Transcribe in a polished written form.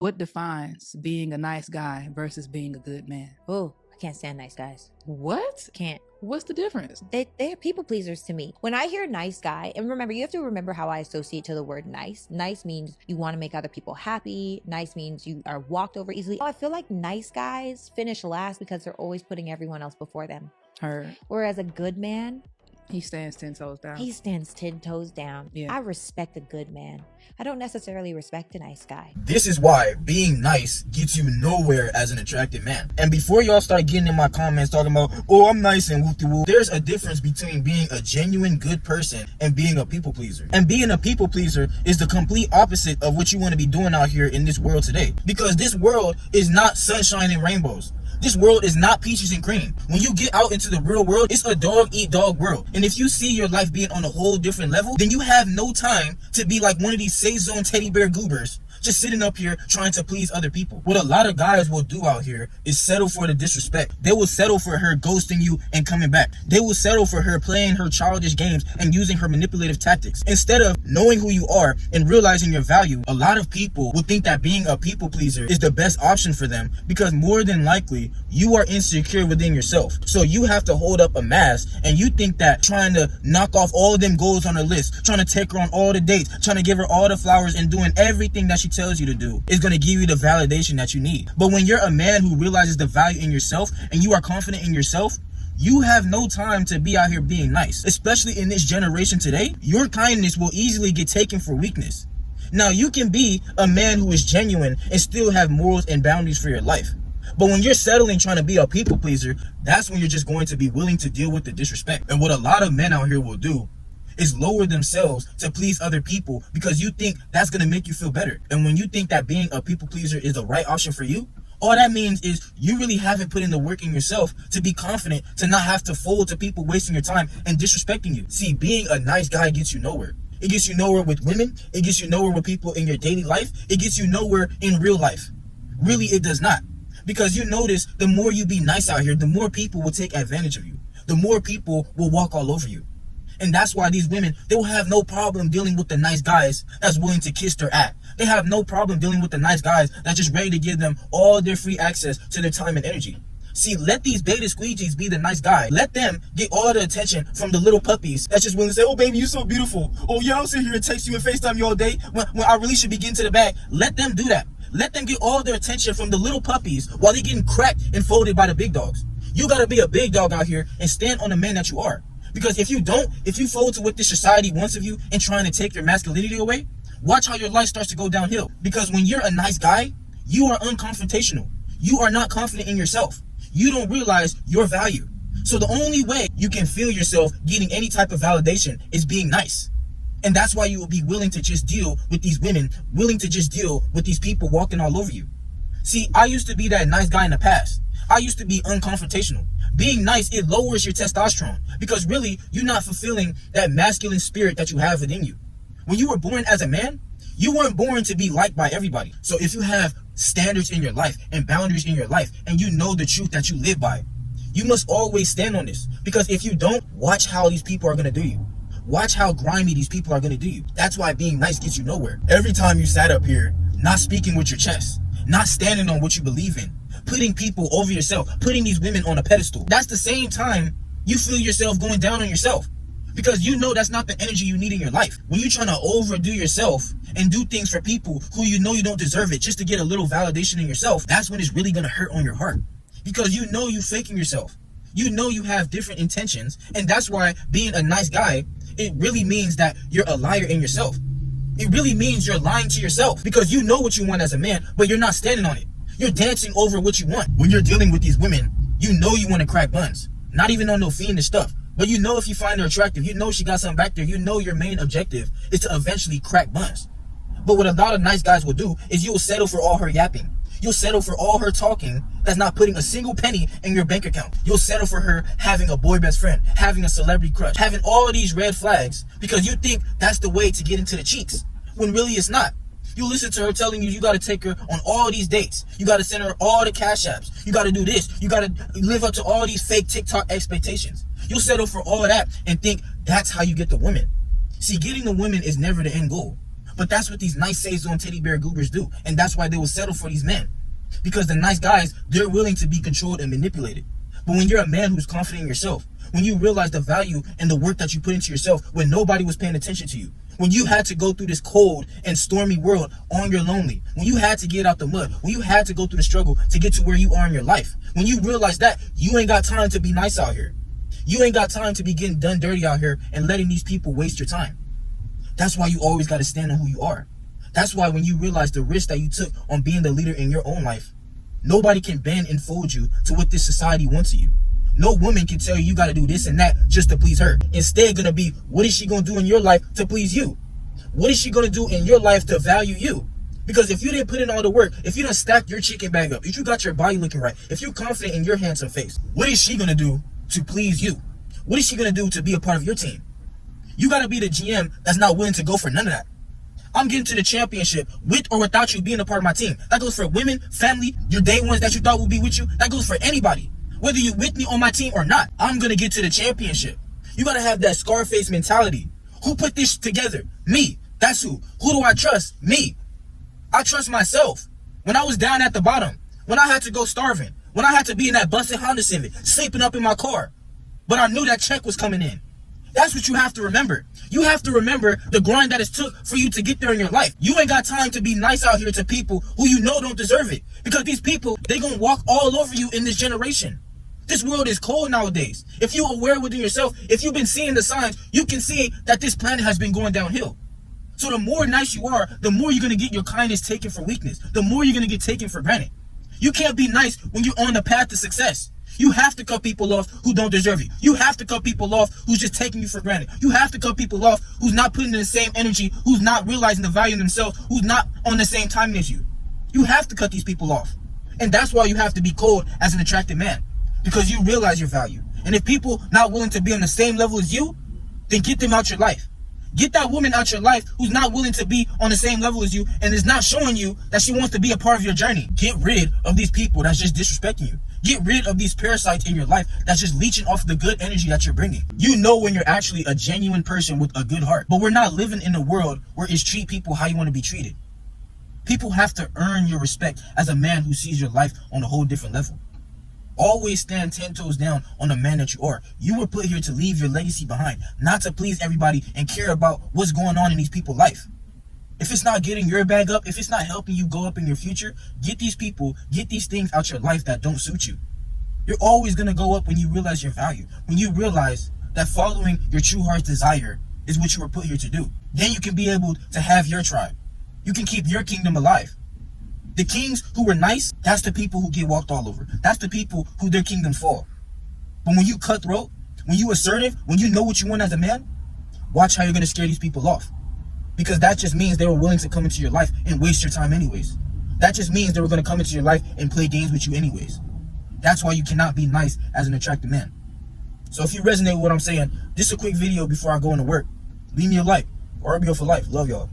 What defines being a nice guy versus being a good man? Oh, I can't stand nice guys. What? Can't. What's the difference? They're people pleasers to me. When I hear nice guy, and remember, you have to remember how I associate to the word nice. Nice means you want to make other people happy. Nice means you are walked over easily. I feel like nice guys finish last because they're always putting everyone else before them. Heard. Whereas a good man, He stands 10 toes down. he stands 10 toes down. Yeah. I respect a good man. I don't necessarily respect a nice guy. This is why being nice gets you nowhere as an attractive man. And before y'all start getting in my comments talking about, oh, I'm nice and whoop-de-whoop, there's a difference between being a genuine good person and being a people pleaser. And being a people pleaser is the complete opposite of what you want to be doing out here in this world today. Because this world is not sunshine and rainbows. This world is not peaches and cream. When you get out into the real world, it's a dog-eat-dog world. And if you see your life being on a whole different level, then you have no time to be like one of these safe zone teddy bear goobers, just sitting up here trying to please other people. What a lot of guys will do out here is settle for the disrespect. They will settle for her ghosting you and coming back. They will settle for her playing her childish games and using her manipulative tactics. Instead of knowing who you are and realizing your value, a lot of people will think that being a people pleaser is the best option for them because more than likely, you are insecure within yourself. So you have to hold up a mask and you think that trying to knock off all of them goals on her list, trying to take her on all the dates, trying to give her all the flowers and doing everything that she tells you to do is going to give you the validation that you need. But when you're a man who realizes the value in yourself and you are confident in yourself, you have no time to be out here being nice. Especially in this generation today, your kindness will easily get taken for weakness. Now, you can be a man who is genuine and still have morals and boundaries for your life. But when you're settling trying to be a people pleaser, that's when you're just going to be willing to deal with the disrespect. And what a lot of men out here will do is lower themselves to please other people because you think that's going to make you feel better. And when you think that being a people pleaser is the right option for you, all that means is you really haven't put in the work in yourself to be confident, to not have to fold to people wasting your time and disrespecting you. See, being a nice guy gets you nowhere. It gets you nowhere with women. It gets you nowhere with people in your daily life. It gets you nowhere in real life. Really, it does not. Because you notice the more you be nice out here, the more people will take advantage of you. The more people will walk all over you. And that's why these women, they will have no problem dealing with the nice guys that's willing to kiss their ass. They have no problem dealing with the nice guys that's just ready to give them all their free access to their time and energy. See, let these beta squeegees be the nice guy. Let them get all the attention from the little puppies that's just willing to say, oh, baby, you're so beautiful. Oh, yeah, I'll sit here and text you and FaceTime you all day when I really should be getting to the bag. Let them do that. Let them get all their attention from the little puppies while they're getting cracked and folded by the big dogs. You got to be a big dog out here and stand on the man that you are. Because if you don't, if you fold to what this society wants of you and trying to take your masculinity away, watch how your life starts to go downhill. Because when you're a nice guy, you are unconfrontational. You are not confident in yourself. You don't realize your value. So the only way you can feel yourself getting any type of validation is being nice. And that's why you will be willing to just deal with these women, willing to just deal with these people walking all over you. See, I used to be that nice guy in the past. I used to be unconfrontational. Being nice, it lowers your testosterone because really, you're not fulfilling that masculine spirit that you have within you. When you were born as a man, you weren't born to be liked by everybody. So if you have standards in your life and boundaries in your life and you know the truth that you live by, you must always stand on this. Because if you don't, watch how these people are going to do you. Watch how grimy these people are going to do you. That's why being nice gets you nowhere. Every time you sat up here, not speaking with your chest, not standing on what you believe in, putting people over yourself, putting these women on a pedestal, that's the same time you feel yourself going down on yourself. Because you know that's not the energy you need in your life. When you're trying to overdo yourself and do things for people who you know you don't deserve it just to get a little validation in yourself, that's when it's really going to hurt on your heart. Because you know you're faking yourself. You know you have different intentions. And that's why being a nice guy, it really means that you're a liar in yourself. It really means you're lying to yourself because you know what you want as a man, but you're not standing on it. You're dancing over what you want. When you're dealing with these women, you know you want to crack buns. Not even on no fiendish stuff. But you know if you find her attractive, you know she got something back there, you know your main objective is to eventually crack buns. But what a lot of nice guys will do is you'll settle for all her yapping. You'll settle for all her talking that's not putting a single penny in your bank account. You'll settle for her having a boy best friend, having a celebrity crush, having all of these red flags because you think that's the way to get into the cheeks, when really it's not. You listen to her telling you got to take her on all these dates. You got to send her all the cash apps. You got to do this. You got to live up to all these fake TikTok expectations. You'll settle for all of that and think that's how you get the women. See, getting the women is never the end goal. But that's what these nice saves on teddy bear goobers do. And that's why they will settle for these men. Because the nice guys, they're willing to be controlled and manipulated. But when you're a man who's confident in yourself, when you realize the value and the work that you put into yourself when nobody was paying attention to you, when you had to go through this cold and stormy world on your lonely, when you had to get out the mud, when you had to go through the struggle to get to where you are in your life, when you realize that, you ain't got time to be nice out here. You ain't got time to be getting done dirty out here and letting these people waste your time. That's why you always got to stand on who you are. That's why when you realize the risk that you took on being the leader in your own life, nobody can bend and fold you to what this society wants of you. No woman can tell you you got to do this and that just to please her. Instead, gonna be, what is she gonna do in your life to please you? What is she gonna do in your life to value you? Because if you didn't put in all the work, if you didn't stack your chicken bag up, if you got your body looking right, if you're confident in your handsome face, what is she gonna do to please you? What is she gonna do to be a part of your team? You gotta be the GM that's not willing to go for none of that. I'm getting to the championship with or without you being a part of my team. That goes for women, family, your day ones that you thought would be with you. That goes for anybody. Whether you're with me on my team or not, I'm gonna get to the championship. You gotta have that Scarface mentality. Who put this together? Me. That's who. Who do I trust? Me. I trust myself. When I was down at the bottom, when I had to go starving, when I had to be in that busted Honda Civic, sleeping up in my car, but I knew that check was coming in. That's what you have to remember. You have to remember the grind that it took for you to get there in your life. You ain't got time to be nice out here to people who you know don't deserve it. Because these people, they gonna walk all over you in this generation. This world is cold nowadays. If you're aware within yourself, if you've been seeing the signs, you can see that this planet has been going downhill. So the more nice you are, the more you're gonna get your kindness taken for weakness. The more you're gonna get taken for granted. You can't be nice when you're on the path to success. You have to cut people off who don't deserve you. You have to cut people off who's just taking you for granted. You have to cut people off who's not putting in the same energy, who's not realizing the value in themselves, who's not on the same timing as you. You have to cut these people off. And that's why you have to be cold as an attractive man. Because you realize your value. And if people not willing to be on the same level as you, then get them out your life. Get that woman out your life who's not willing to be on the same level as you and is not showing you that she wants to be a part of your journey. Get rid of these people that's just disrespecting you. Get rid of these parasites in your life that's just leeching off the good energy that you're bringing. You know when you're actually a genuine person with a good heart. But we're not living in a world where it's treat people how you want to be treated. People have to earn your respect as a man who sees your life on a whole different level. Always stand 10 toes down on the man that you are. You were put here to leave your legacy behind, not to please everybody and care about what's going on in these people's life. If it's not getting your bag up, if it's not helping you go up in your future, get these people, get these things out your life that don't suit you. You're always going to go up when you realize your value. When you realize that following your true heart's desire is what you were put here to do. Then you can be able to have your tribe. You can keep your kingdom alive. The kings who were nice, that's the people who get walked all over. That's the people who their kingdoms fall. But when you cutthroat, when you assertive, when you know what you want as a man, watch how you're going to scare these people off. Because that just means they were willing to come into your life and waste your time anyways. That just means they were going to come into your life and play games with you anyways. That's why you cannot be nice as an attractive man. So if you resonate with what I'm saying, just a quick video before I go into work. Leave me a like, or I'll be for life. Love y'all.